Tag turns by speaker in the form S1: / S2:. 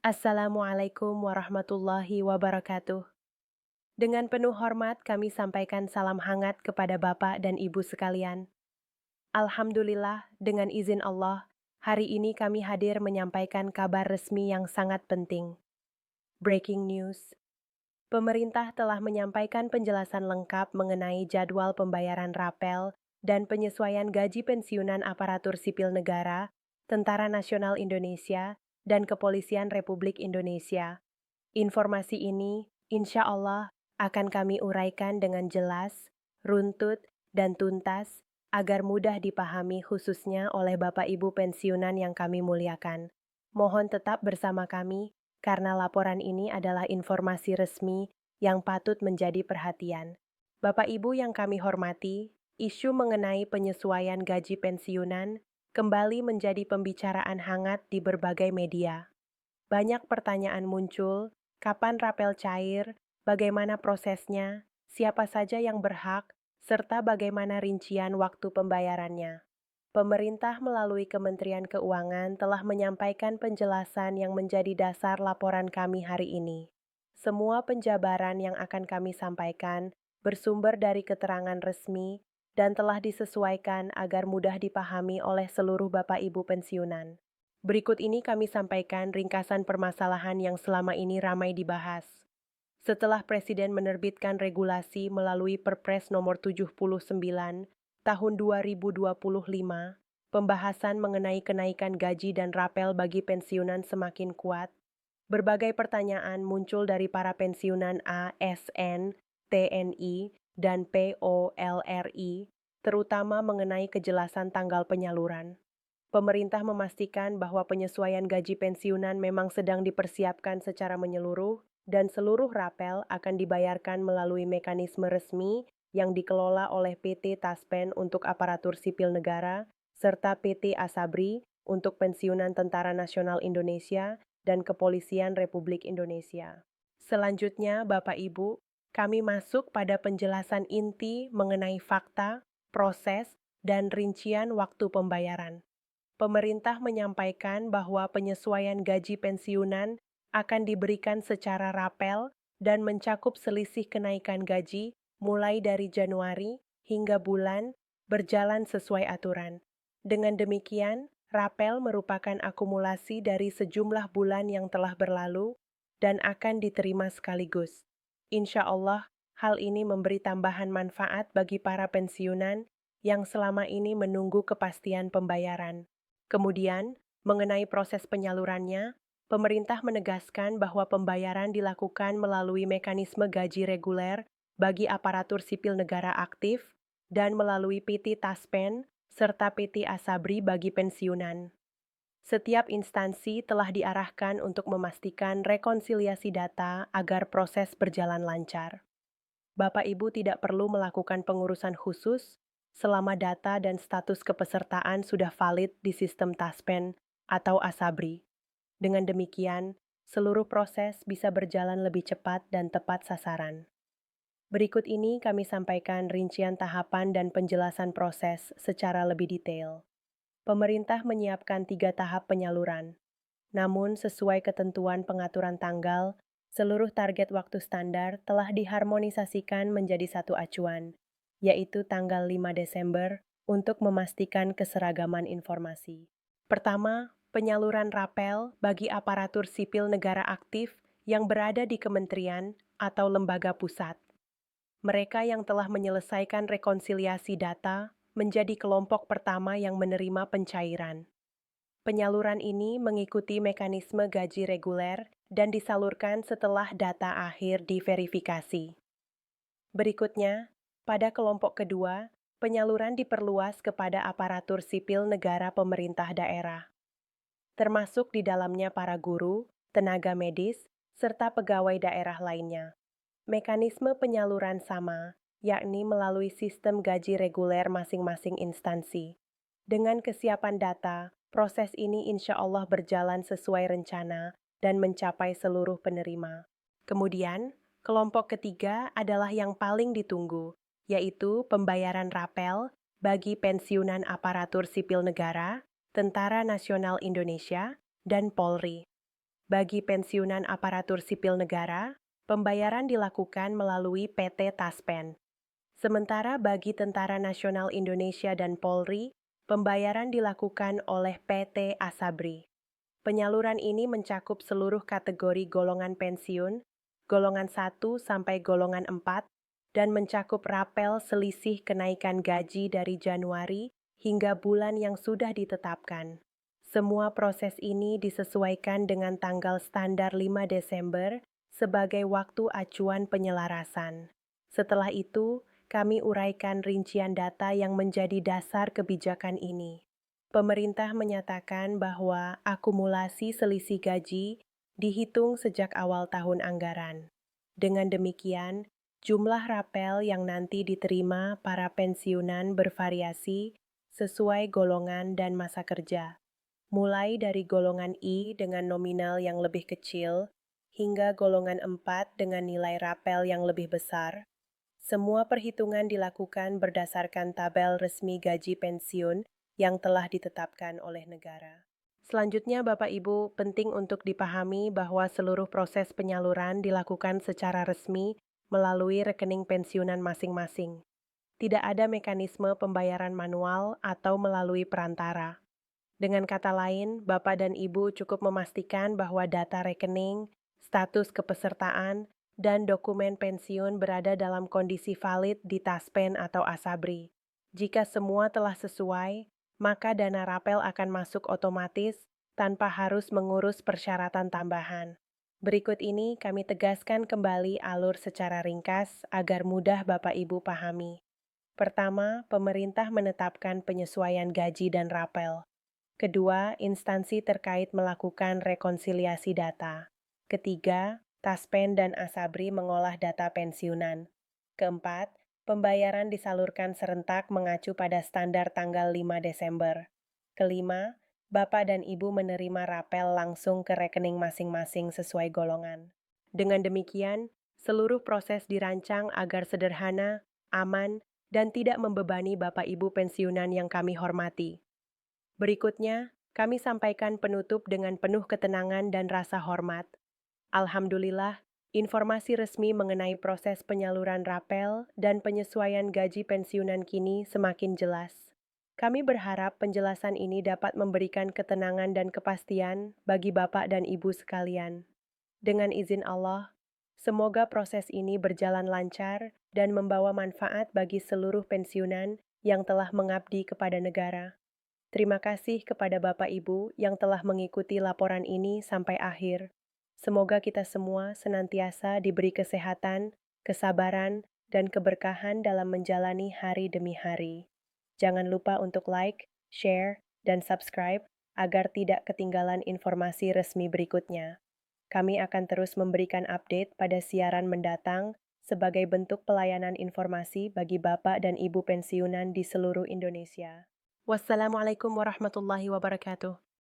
S1: Assalamualaikum warahmatullahi wabarakatuh. Dengan penuh hormat kami sampaikan salam hangat kepada Bapak dan Ibu sekalian. Alhamdulillah, dengan izin Allah, hari ini kami hadir menyampaikan kabar resmi yang sangat penting. Breaking news. Pemerintah telah menyampaikan penjelasan lengkap mengenai jadwal pembayaran rapel dan penyesuaian gaji pensiunan aparatur sipil negara, Tentara Nasional Indonesia, dan Kepolisian Republik Indonesia. Informasi ini, insya Allah, akan kami uraikan dengan jelas, runtut, dan tuntas agar mudah dipahami khususnya oleh Bapak Ibu pensiunan yang kami muliakan. Mohon tetap bersama kami, karena laporan ini adalah informasi resmi yang patut menjadi perhatian. Bapak Ibu yang kami hormati, isu mengenai penyesuaian gaji pensiunan kembali menjadi pembicaraan hangat di berbagai media. Banyak pertanyaan muncul. Kapan rapel cair? Bagaimana prosesnya? Siapa saja yang berhak? Serta bagaimana rincian waktu pembayarannya? Pemerintah melalui Kementerian Keuangan telah menyampaikan penjelasan yang menjadi dasar laporan kami hari ini. Semua penjabaran yang akan kami sampaikan bersumber dari keterangan resmi dan telah disesuaikan agar mudah dipahami oleh seluruh Bapak Ibu pensiunan. Berikut ini kami sampaikan ringkasan permasalahan yang selama ini ramai dibahas. Setelah Presiden menerbitkan regulasi melalui Perpres nomor 79 tahun 2025, pembahasan mengenai kenaikan gaji dan rapel bagi pensiunan semakin kuat. Berbagai pertanyaan muncul dari para pensiunan ASN, TNI, dan POLRI, terutama mengenai kejelasan tanggal penyaluran. Pemerintah memastikan bahwa penyesuaian gaji pensiunan memang sedang dipersiapkan secara menyeluruh dan seluruh rapel akan dibayarkan melalui mekanisme resmi yang dikelola oleh PT Taspen untuk aparatur sipil negara serta PT Asabri untuk pensiunan Tentara Nasional Indonesia dan Kepolisian Republik Indonesia. Selanjutnya, Bapak Ibu, kami masuk pada penjelasan inti mengenai fakta, proses, dan rincian waktu pembayaran. Pemerintah menyampaikan bahwa penyesuaian gaji pensiunan akan diberikan secara rapel dan mencakup selisih kenaikan gaji mulai dari Januari hingga bulan berjalan sesuai aturan. Dengan demikian, rapel merupakan akumulasi dari sejumlah bulan yang telah berlalu dan akan diterima sekaligus. Insya Allah, hal ini memberi tambahan manfaat bagi para pensiunan yang selama ini menunggu kepastian pembayaran. Kemudian, mengenai proses penyalurannya, pemerintah menegaskan bahwa pembayaran dilakukan melalui mekanisme gaji reguler bagi aparatur sipil negara aktif dan melalui PT Taspen serta PT Asabri bagi pensiunan. Setiap instansi telah diarahkan untuk memastikan rekonsiliasi data agar proses berjalan lancar. Bapak Ibu tidak perlu melakukan pengurusan khusus selama data dan status kepesertaan sudah valid di sistem Taspen atau Asabri. Dengan demikian, seluruh proses bisa berjalan lebih cepat dan tepat sasaran. Berikut ini kami sampaikan rincian tahapan dan penjelasan proses secara lebih detail. Pemerintah menyiapkan 3 tahap penyaluran. Namun, sesuai ketentuan pengaturan tanggal, seluruh target waktu standar telah diharmonisasikan menjadi satu acuan, yaitu tanggal 5 Desember untuk memastikan keseragaman informasi. Pertama, penyaluran rapel bagi aparatur sipil negara aktif yang berada di kementerian atau lembaga pusat. Mereka yang telah menyelesaikan rekonsiliasi data menjadi kelompok pertama yang menerima pencairan. Penyaluran ini mengikuti mekanisme gaji reguler dan disalurkan setelah data akhir diverifikasi. Berikutnya, pada kelompok kedua, penyaluran diperluas kepada aparatur sipil negara pemerintah daerah, termasuk di dalamnya para guru, tenaga medis, serta pegawai daerah lainnya. Mekanisme penyaluran sama, yakni melalui sistem gaji reguler masing-masing instansi. Dengan kesiapan data, proses ini insya Allah berjalan sesuai rencana dan mencapai seluruh penerima. Kemudian, kelompok ketiga adalah yang paling ditunggu, yaitu pembayaran rapel bagi pensiunan aparatur sipil negara, Tentara Nasional Indonesia, dan Polri. Bagi pensiunan aparatur sipil negara, pembayaran dilakukan melalui PT Taspen. Sementara bagi Tentara Nasional Indonesia dan Polri, pembayaran dilakukan oleh PT Asabri. Penyaluran ini mencakup seluruh kategori golongan pensiun, golongan 1 sampai golongan 4, dan mencakup rapel selisih kenaikan gaji dari Januari hingga bulan yang sudah ditetapkan. Semua proses ini disesuaikan dengan tanggal standar 5 Desember sebagai waktu acuan penyelarasan. Setelah itu, kami uraikan rincian data yang menjadi dasar kebijakan ini. Pemerintah menyatakan bahwa akumulasi selisih gaji dihitung sejak awal tahun anggaran. Dengan demikian, jumlah rapel yang nanti diterima para pensiunan bervariasi sesuai golongan dan masa kerja, mulai dari golongan I dengan nominal yang lebih kecil hingga golongan 4 dengan nilai rapel yang lebih besar. Semua perhitungan dilakukan berdasarkan tabel resmi gaji pensiun yang telah ditetapkan oleh negara. Selanjutnya, Bapak Ibu, penting untuk dipahami bahwa seluruh proses penyaluran dilakukan secara resmi melalui rekening pensiunan masing-masing. Tidak ada mekanisme pembayaran manual atau melalui perantara. Dengan kata lain, Bapak dan Ibu cukup memastikan bahwa data rekening, status kepesertaan, dan dokumen pensiun berada dalam kondisi valid di Taspen atau Asabri. Jika semua telah sesuai, maka dana rapel akan masuk otomatis tanpa harus mengurus persyaratan tambahan. Berikut ini kami tegaskan kembali alur secara ringkas agar mudah Bapak Ibu pahami. Pertama, pemerintah menetapkan penyesuaian gaji dan rapel. Kedua, instansi terkait melakukan rekonsiliasi data. Ketiga, Taspen dan Asabri mengolah data pensiunan. Keempat, pembayaran disalurkan serentak mengacu pada standar tanggal 5 Desember. Kelima, Bapak dan Ibu menerima rapel langsung ke rekening masing-masing sesuai golongan. Dengan demikian, seluruh proses dirancang agar sederhana, aman, dan tidak membebani Bapak Ibu pensiunan yang kami hormati. Berikutnya, kami sampaikan penutup dengan penuh ketenangan dan rasa hormat. Alhamdulillah, informasi resmi mengenai proses penyaluran rapel dan penyesuaian gaji pensiunan kini semakin jelas. Kami berharap penjelasan ini dapat memberikan ketenangan dan kepastian bagi Bapak dan Ibu sekalian. Dengan izin Allah, semoga proses ini berjalan lancar dan membawa manfaat bagi seluruh pensiunan yang telah mengabdi kepada negara. Terima kasih kepada Bapak Ibu yang telah mengikuti laporan ini sampai akhir. Semoga kita semua senantiasa diberi kesehatan, kesabaran, dan keberkahan dalam menjalani hari demi hari. Jangan lupa untuk like, share, dan subscribe agar tidak ketinggalan informasi resmi berikutnya. Kami akan terus memberikan update pada siaran mendatang sebagai bentuk pelayanan informasi bagi Bapak dan Ibu pensiunan di seluruh Indonesia. Wassalamualaikum warahmatullahi wabarakatuh.